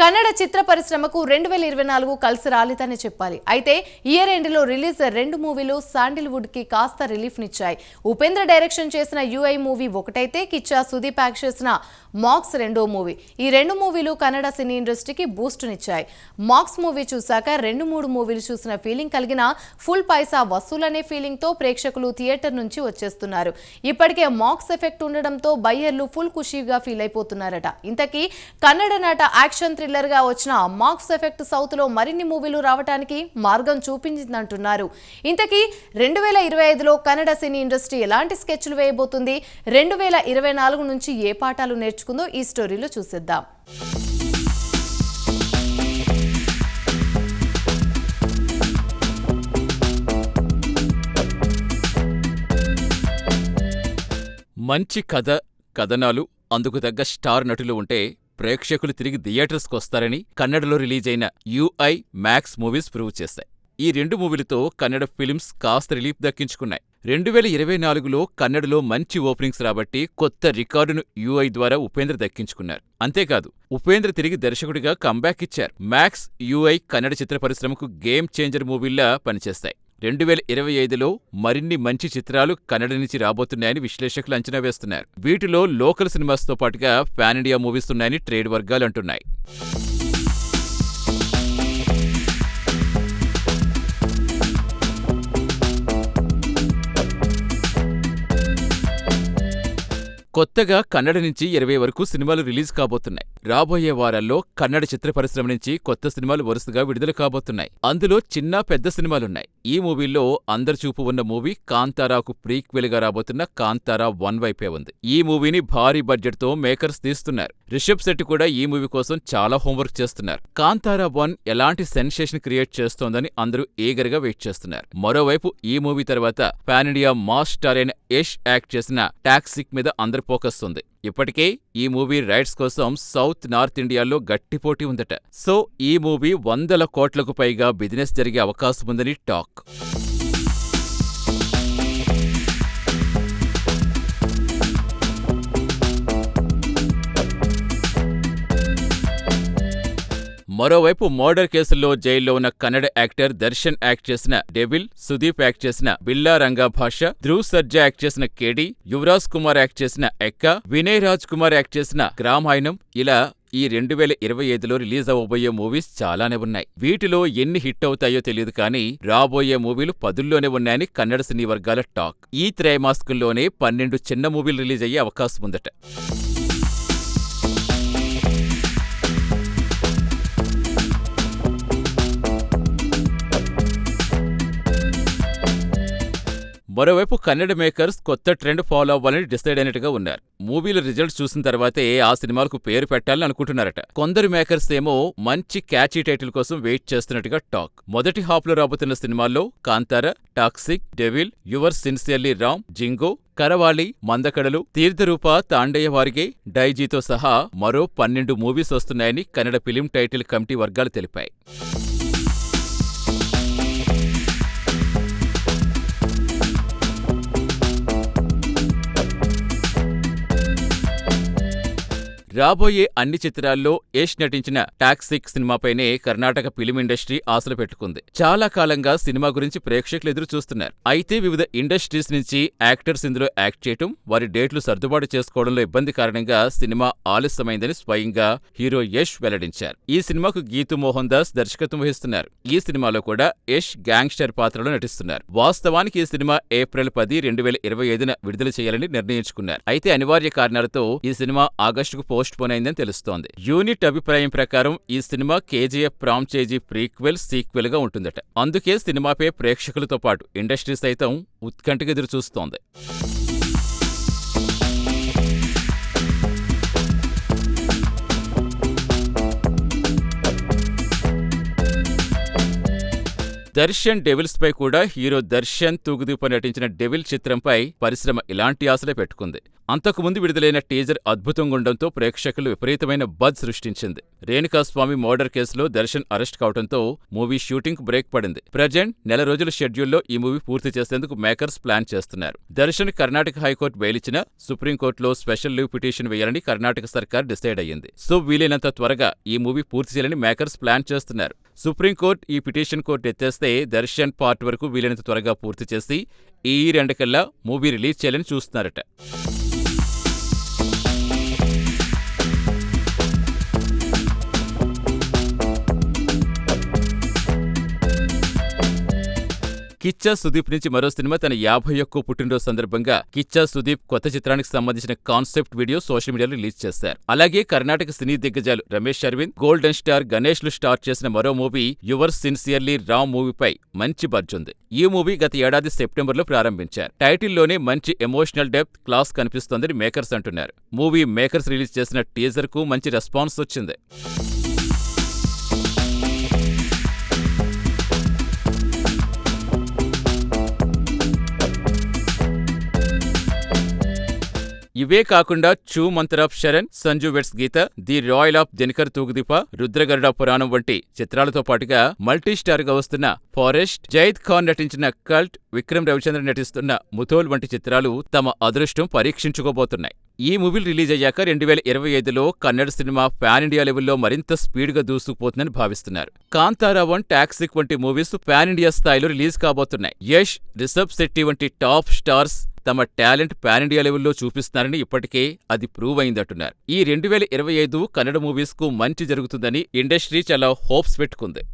కన్నడ చిత్ర పరిశ్రమకు 2024 కలిసి రాలేదని చెప్పాలి. అయితే ఇయర్ ఎండ్లో రిలీజ్ 2 మూవీలు శాండిల్వుడ్ కి కాస్త రిలీఫ్ నిచ్చాయి. ఉపేంద్ర డైరెక్షన్ చేసిన యుఐ మూవీ ఒకటైతే కిచ్చా సుదీప్ యాక్ట్ చేసిన మాక్స్ రెండో మూవీ. ఈ 2 మూవీలు కన్నడ సినీ ఇండస్ట్రీకి బూస్ట్ నిచ్చాయి. మాక్స్ మూవీ చూశాక 2-3 మూవీలు చూసిన ఫీలింగ్ కలిగిన ఫుల్ పైసా వసూలనే ఫీలింగ్ తో ప్రేక్షకులు థియేటర్ నుంచి వచ్చేస్తున్నారు. ఇప్పటికే మాక్స్ ఎఫెక్ట్ ఉండడంతో బయ్యర్లు ఫుల్ ఖుషీగా ఫీల్ అయిపోతున్నారట. ఇంతకీ కన్నడ నాట యాక్షన్ థ్రిల్లర్ గా వచ్చిన మాక్స్ ఎఫెక్ట్ సౌత్ లో మరిన్ని మూవీలు రావడానికి మార్గం చూపించిందంటున్నారు. ఇంతకీ 2025లో కన్నడ సినీ ఇండస్ట్రీ ఎలాంటి స్కెచ్లు వేయబోతుంది, 2024 నుంచి ఏ పాఠాలు నేర్చుకుందో ఈ స్టోరీలో చూసేద్దాం. మంచి కథ, కథనాలు, అందుకు తగ్గ స్టార్ నటులు ఉంటే ప్రేక్షకులు తిరిగి థియేటర్స్కి వస్తారని కన్నడలో రిలీజైన యుఐ మ్యాక్స్ మూవీస్ ప్రూవ్ చేశాయి. ఈ 2 మూవీలతో కన్నడ ఫిల్మ్స్ కాస్త రిలీఫ్ దక్కించుకున్నాయి. 2024లో కన్నడలో మంచి ఓపెనింగ్స్ రాబట్టి కొత్త రికార్డును యుఐ ద్వారా ఉపేంద్ర దక్కించుకున్నారు. అంతేకాదు, ఉపేంద్ర తిరిగి దర్శకుడిగా కంబ్యాక్ ఇచ్చారు. మ్యాక్స్, యుఐ కన్నడ చిత్ర పరిశ్రమకు గేమ్ చేంజర్ మూవీల్లా పనిచేస్తాయి. 2025లో మరిన్ని మంచి చిత్రాలు కన్నడ నుంచి రాబోతున్నాయని విశ్లేషకులు అంచనా వేస్తున్నారు. వీటిలో లోకల్ సినిమాస్తో పాటుగా పాన్ ఇండియా మూవీస్ ఉన్నాయని ట్రేడ్ వర్గాలు అంటున్నాయి. కొత్తగా కన్నడ నుంచి 20 వరకు సినిమాలు రిలీజ్ కాబోతున్నాయి. రాబోయే వారాల్లో కన్నడ చిత్ర పరిశ్రమ నుంచి కొత్త సినిమాలు వరుసగా విడుదల కాబోతున్నాయి. అందులో చిన్న పెద్ద సినిమాలున్నాయి. ఈ మూవీల్లో అందరి చూపు ఉన్న మూవీ కాంతారాకు ప్రీక్వెల్ గా రాబోతున్న కాంతారా 1 వైపే ఉంది. ఈ మూవీని భారీ బడ్జెట్ తో మేకర్స్ తీస్తున్నారు. రిషబ్ శెట్టి కూడా ఈ మూవీ కోసం చాలా హోంవర్క్ చేస్తున్నారు. కాంతారా 1 ఎలాంటి సెన్సేషన్ క్రియేట్ చేస్తోందని అందరూ ఈగర్గా వెయిట్ చేస్తున్నారు. మరోవైపు ఈ మూవీ తర్వాత పాన్ ఇండియా మాస్ స్టార్ అయిన యష్ యాక్ట్ చేసిన టాక్సిక్ మీద అందరి ఫోకస్ ఉంది. ఇప్పటికే ఈ మూవీ రైట్స్ కోసం సౌత్, నార్త్ ఇండియాలో గట్టి పోటీ ఉందట. సో ఈ మూవీ 100 కోట్లకు పైగా బిజినెస్ జరిగే అవకాశం ఉందని టాక్. మరోవైపు మర్డర్ కేసుల్లో జైల్లో ఉన్న కన్నడ యాక్టర్ దర్శన్ యాక్ట్ చేసిన డెవిల్, సుదీప్ యాక్ట్ చేసిన బిల్లా రంగా భాష, ధ్రువ్ సర్జా యాక్ట్ చేసిన కేడి, యువరాజ్ కుమార్ యాక్ట్ చేసిన ఎక్క, వినయ్ రాజ్ కుమార్ యాక్ట్ చేసిన గ్రామాయణం, ఇలా ఈ 2025లో రిలీజ్ అవ్వబోయే మూవీస్ చాలానే ఉన్నాయి. వీటిలో ఎన్ని హిట్ అవుతాయో తెలియదు కానీ రాబోయే మూవీలు 10లోనే ఉన్నాయని కన్నడ సినీ వర్గాల టాక్. ఈ త్రైమాసికంలోనే 12 చిన్న మూవీలు రిలీజ్ అయ్యే అవకాశం ఉందట. మరోవైపు కన్నడ మేకర్స్ కొత్త ట్రెండ్ ఫాలో అవ్వాలని డిసైడ్ అయినట్టుగా ఉన్నారు. మూవీల రిజల్ట్స్ చూసిన తర్వాతే ఆ సినిమాలకు పేరు పెట్టాలని అనుకుంటున్నారట. కొందరు మేకర్స్ ఏమో మంచి క్యాచీ టైటిల్ కోసం వెయిట్ చేస్తున్నట్టుగా టాక్. మొదటి హాఫ్లో రాబోతున్న సినిమాల్లో Kantara, Toxic, Devil, Your Sincerely Ram, జింగో, కరవాలి, మందకడలు, తీర్థరూప, తాండయ్య వారిగే, డైజీతో సహా మరో 12 మూవీస్ వస్తున్నాయని కన్నడ ఫిలిం టైటిల్ కమిటీ వర్గాలు తెలిపాయి. రాబోయే అన్ని చిత్రాల్లో యష్ నటించిన టాక్సిక్ సినిమాపైనే కర్ణాటక ఫిలిం ఇండస్ట్రీ ఆశలు పెట్టుకుంది. చాలా కాలంగా సినిమా గురించి ప్రేక్షకులు ఎదురు చూస్తున్నారు. అయితే వివిధ ఇండస్ట్రీస్ నుంచి యాక్టర్స్ ఇందులో యాక్ట్ చేయటం, వారి డేట్లు సర్దుబాటు చేసుకోవడంలో ఇబ్బంది కారణంగా సినిమా ఆలస్యమైందని స్వయంగా హీరో యష్ వెల్లడించారు. ఈ సినిమాకు గీతూ మోహన్ దాస్ దర్శకత్వం వహిస్తున్నారు. ఈ సినిమాలో కూడా యష్ గ్యాంగ్స్టర్ పాత్రలో నటిస్తున్నారు. వాస్తవానికి ఈ సినిమా ఏప్రిల్ 10, 2025న విడుదల చేయాలని నిర్ణయించుకున్నారు. అయితే అనివార్య కారణాలతో ఈ సినిమా ఆగస్టుకు పోస్ట్ పోన్ అయిందని తెలుస్తోంది. యూనిట్ అభిప్రాయం ప్రకారం ఈ సినిమా కేజీఎఫ్ రామ్చేజీ ప్రీక్వెల్, సీక్వెల్ గా ఉంటుందట. అందుకే సినిమాపై ప్రేక్షకులతో పాటు ఇండస్ట్రీ సైతం ఉత్కంఠగా ఎదురుచూస్తోంది. దర్శన్ డెవిల్స్ పై కూడా హీరో దర్శన్ తూగుదీప నటించిన డెవిల్ చిత్రంపై పరిశ్రమ ఇలాంటి ఆశలే పెట్టుకుంది. అంతకుముందు విడుదలైన టీజర్ అద్భుతంగా ఉండడంతో ప్రేక్షకులు విపరీతమైన బజ్ సృష్టించింది. రేణుకాస్వామి మర్డర్ కేసులో దర్శన్ అరెస్ట్ కావడంతో మూవీ షూటింగ్ బ్రేక్ పడింది. ప్రజెంట్ నెల రోజుల షెడ్యూల్లో ఈ మూవీ పూర్తి చేసేందుకు మేకర్స్ ప్లాన్ చేస్తున్నారు. దర్శన్ కర్ణాటక హైకోర్టు బెయిల్ ఇచ్చినా సుప్రీంకోర్టులో స్పెషల్ లీవ్ పిటిషన్ వేయాలని కర్ణాటక సర్కార్ డిసైడ్ అయ్యింది. సో వీలైనంత త్వరగా ఈ మూవీ పూర్తి చేయాలని మేకర్స్ ప్లాన్ చేస్తున్నారు. సుప్రీంకోర్టు ఈ పిటిషన్ కోర్టు ఎత్తేస్తే దర్శన్ పార్ట్ వరకు వీలైనంత త్వరగా పూర్తి చేసి ఈ ఇయర్ ఎండ్ కల్లా మూవీ రిలీజ్ చేయాలని చూస్తున్నారట. కిచ్చా సుదీప్ నుంచి మరో సినిమా తన 51వ పుట్టినరోజు సందర్భంగా కిచ్చా సుదీప్ కొత్త చిత్రానికి సంబంధించిన కాన్సెప్ట్ వీడియో సోషల్ మీడియాలో రిలీజ్ చేశారు. అలాగే కర్ణాటక సినీ దిగ్గజాలు రమేష్ అరవింద్, గోల్డెన్ స్టార్ గణేష్లు స్టార్ట్ చేసిన మరో మూవీ యువర్స్ సిన్సియర్లీ రామ్ మూవీపై మంచి బజ్ ఉంది. ఈ మూవీ గత ఏడాది సెప్టెంబర్లో ప్రారంభించారు. టైటిల్లోనే మంచి ఎమోషనల్ డెప్త్ క్లాస్ కనిపిస్తోందని మేకర్స్ అంటున్నారు. మూవీ మేకర్స్ రిలీజ్ చేసిన టీజర్ కు మంచి రెస్పాన్స్ వచ్చింది. ఇవే కాకుండా Choo Mantar of Sharan, Sanju weds Geetha, the royal of Dinakar Thoogudeepa, Rudragaruda Puranam వంటి చిత్రాలతో పాటుగా మల్టీస్టార్ గా వస్తున్న ఫారెస్ట్, జైద్ ఖాన్ నటించిన కల్ట్, విక్రమ్ రవిచంద్రన్ నటిస్తున్న ముథోల్ వంటి చిత్రాలు తమ అదృష్టం పరీక్షించుకోబోతున్నాయి. ఈ మూవీలు రిలీజ్ అయ్యాక 2025లో కన్నడ సినిమా పాన్ ఇండియా లెవెల్లో మరింత స్పీడ్గా దూసుకుపోతుందని భావిస్తున్నారు. కాంతారా 1, టాక్సిక్ వంటి మూవీస్ పాన్ ఇండియా స్థాయిలో రిలీజ్ కాబోతున్నాయి. యష్, రిషబ్ శెట్టి వంటి టాప్ స్టార్స్ తమ టాలెంట్ పాన్ ఇండియా లెవెల్లో చూపిస్తున్నారని ఇప్పటికే అది ప్రూవ్ అయిందంటున్నారు. ఈ 2025 కన్నడ మూవీస్ కు మంచి జరుగుతుందని ఇండస్ట్రీ చాలా హోప్స్ పెట్టుకుంది.